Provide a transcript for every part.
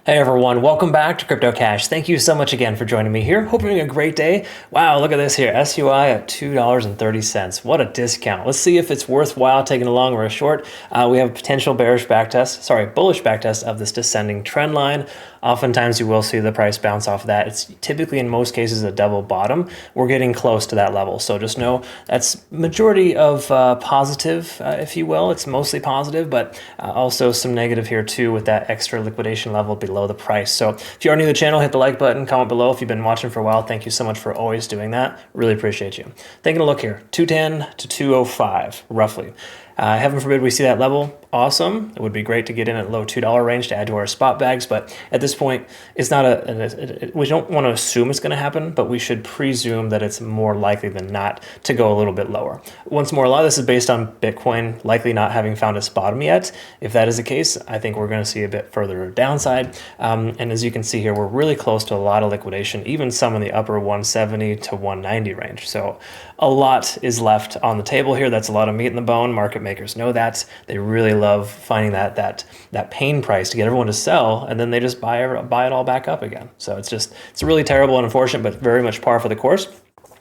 Hey everyone, welcome back to Crypto Cash. Thank you so much again for joining me here. Hope you're having a great day. Wow, look at this here, SUI at $2.30. What a discount. Let's see if it's worthwhile taking a long or a short. We have a potential bullish backtest of this descending trend line. Oftentimes you will see the price bounce off of that. It's typically in most cases a double bottom. We're getting close to that level. So just know that's majority of positive, if you will. It's mostly positive, but also some negative here too with that extra liquidation level below the price. So if you are new to the channel, hit the like button, comment below. If you've been watching for a while, thank you so much for always doing that. Really appreciate you. Taking a look here, 210 to 205 roughly. Heaven forbid we see that level. Awesome. It would be great to get in at low $2 range to add to our spot bags, but at this point, it's not we don't want to assume it's going to happen, but we should presume that it's more likely than not to go a little bit lower. Once more, a lot of this is based on Bitcoin likely not having found its bottom yet. If that is the case, I think we're going to see a bit further downside. And as you can see here, we're really close to a lot of liquidation, even some in the upper 170 to 190 range. So a lot is left on the table here. That's a lot of meat in the bone. Market makers know that. They really love finding that pain price to get everyone to sell, and then they just buy it all back up again. So it's really terrible and unfortunate, but very much par for the course.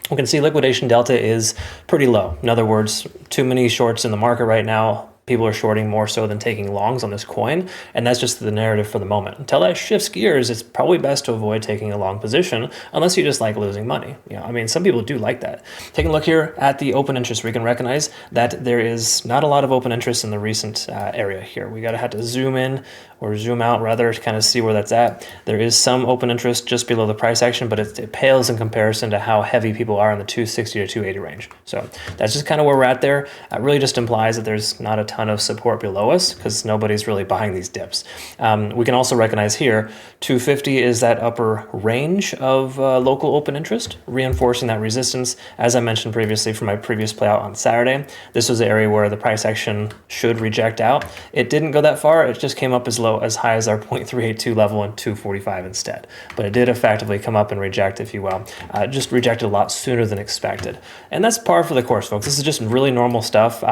We can see liquidation delta is pretty low. In other words, too many shorts in the market right now. People are shorting more so than taking longs on this coin, and that's just the narrative for the moment. Until that shifts gears, it's probably best to avoid taking a long position unless you just like losing money. I mean, some people do like that. Taking a look here at the open interest, we can recognize that there is not a lot of open interest in the recent area here. We have to zoom in or zoom out rather to kind of see where that's at. There is some open interest just below the price action, but it pales in comparison to how heavy people are in the 260 to 280 range. So that's just kind of where we're at there. It really just implies that there's not a ton of support below us because nobody's really buying these dips. We can also recognize here 250 is that upper range of local open interest, reinforcing that resistance. As I mentioned previously from my previous playout on Saturday, this was the area where the price action should reject out. It didn't go that far. It just came up as high as our 0.382 level in 245 instead. But it did effectively come up and reject, if you will. Just rejected a lot sooner than expected. And that's par for the course, folks. This is just really normal stuff.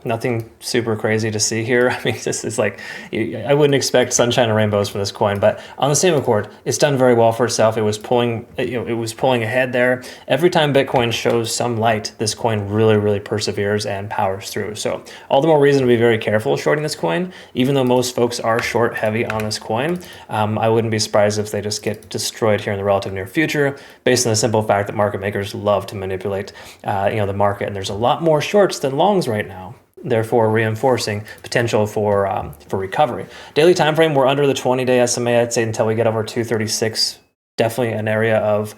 Nothing super crazy to see here. I mean, this is like, I wouldn't expect sunshine and rainbows from this coin, but on the same accord, it's done very well for itself. It was pulling ahead there. Every time Bitcoin shows some light, this coin really perseveres and powers through. So all the more reason to be very careful shorting this coin, even though most folks are short heavy on this coin. I wouldn't be surprised if they just get destroyed here in the relative near future, based on the simple fact that market makers love to manipulate the market, and there's a lot more shorts than longs right now, therefore reinforcing potential for recovery. Daily time frame, we're under the 20-day SMA, I'd say, until we get over 236. Definitely an area of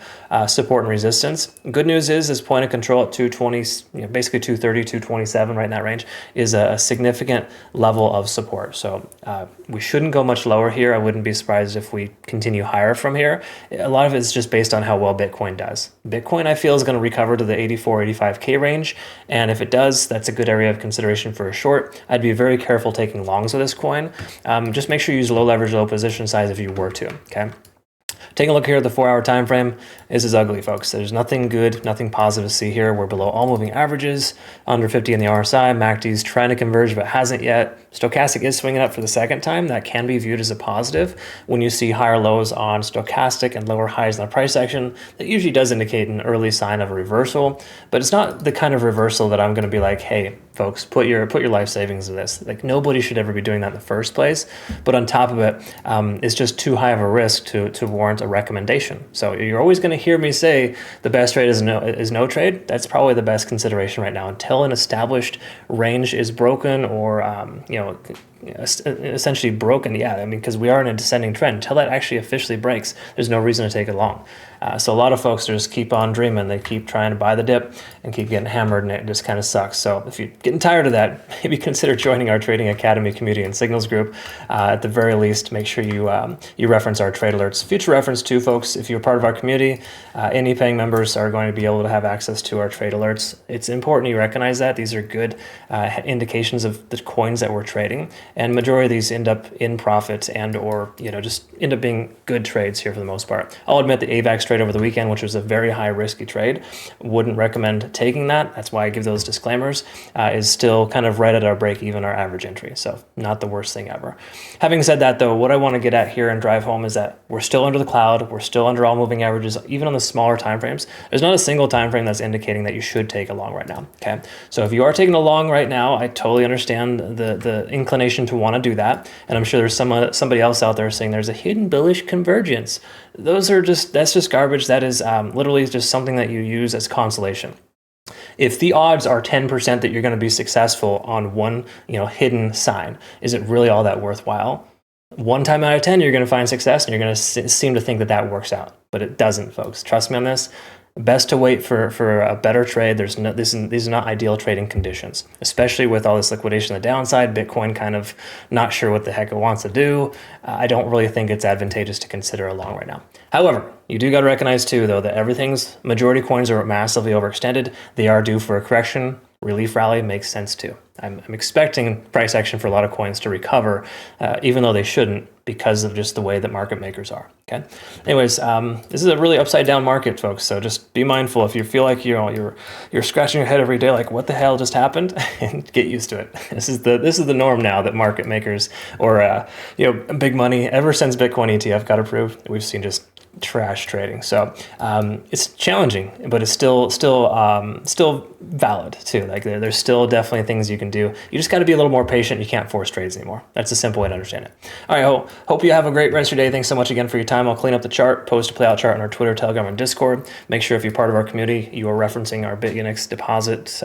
support and resistance. Good news is this point of control at 220, basically 230, 227, right in that range, is a significant level of support. So we shouldn't go much lower here. I wouldn't be surprised if we continue higher from here. A lot of it is just based on how well Bitcoin does. Bitcoin, I feel, is going to recover to the 84, 85K range. And if it does, that's a good area of consideration for a short. I'd be very careful taking longs with this coin. Just make sure you use low leverage, low position size if you were to, okay? Taking a look here at the 4-hour time frame, this is ugly, folks. There's nothing good, nothing positive to see here. We're below all moving averages, under 50 in the RSI. MACD's trying to converge, but hasn't yet. Stochastic is swinging up for the second time. That can be viewed as a positive. When you see higher lows on stochastic and lower highs in the price action, that usually does indicate an early sign of a reversal, but it's not the kind of reversal that I'm going to be like, hey, folks, put your life savings in this. Like, nobody should ever be doing that in the first place. But on top of it, it's just too high of a risk to warrant a recommendation. So you're always going to hear me say the best trade is no trade. That's probably the best consideration right now until an established range is broken or essentially broken. Yeah, I mean, because we are in a descending trend. Until that actually officially breaks, there's no reason to take it long. So a lot of folks just keep on dreaming. They keep trying to buy the dip and keep getting hammered, and it just kind of sucks. So if you're getting tired of that, maybe consider joining our Trading Academy community and Signals group. At the very least, make sure you reference our trade alerts. Future reference too, folks. If you're part of our community, any paying members are going to be able to have access to our trade alerts. It's important you recognize that. These are good indications of the coins that we're trading, and majority of these end up in profit and or just end up being good trades here for the most part. I'll admit the AVAX trade over the weekend, which was a very high risky trade. Wouldn't recommend taking that. That's why I give those disclaimers. Is still kind of right at our break even, our average entry. So not the worst thing ever. Having said that though, what I want to get at here and drive home is that we're still under the cloud. We're still under all moving averages, even on the smaller time frames. There's not a single time frame that's indicating that you should take a long right now. Okay. So if you are taking a long right now, I totally understand the inclination to want to do that. And I'm sure there's somebody else out there saying there's a hidden bullish convergence. That's just garbage. That is literally just something that you use as consolation. If the odds are 10% that you're going to be successful on one, hidden sign, is it really all that worthwhile? One time out of 10, you're going to find success, and you're going to seem to think that that works out, but it doesn't, folks. Trust me on this. Best to wait for a better trade. These are not ideal trading conditions, especially with all this liquidation on the downside. Bitcoin kind of not sure what the heck it wants to do. I don't really think it's advantageous to consider a long right now. However, you do got to recognize too, though, that majority coins are massively overextended. They are due for a correction. Relief rally makes sense too. I'm expecting price action for a lot of coins to recover, even though they shouldn't, because of just the way that market makers are. Okay. Anyways, this is a really upside down market, folks. So just be mindful if you feel like you're scratching your head every day, like what the hell just happened, and get used to it. This is the norm now that market makers or big money, ever since Bitcoin ETF got approved, we've seen just trash trading. So it's challenging, but it's still valid too. Like there's still definitely things you can do. You just got to be a little more patient. You can't force trades anymore. That's a simple way to understand it. All right, hope you have a great rest of your day. Thanks so much again for your time. I'll clean up the chart, post a playout chart on our Twitter, Telegram, and Discord. Make sure if you're part of our community, you are referencing our Bitunix deposit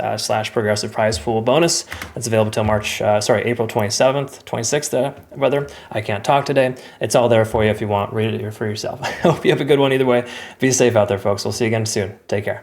/ progressive prize pool bonus. That's available till April 26th, rather. I can't talk today. It's all there for you if you want. Read it for yourself. Hope you have a good one either way. Be safe out there, folks. We'll see you again soon. Take care.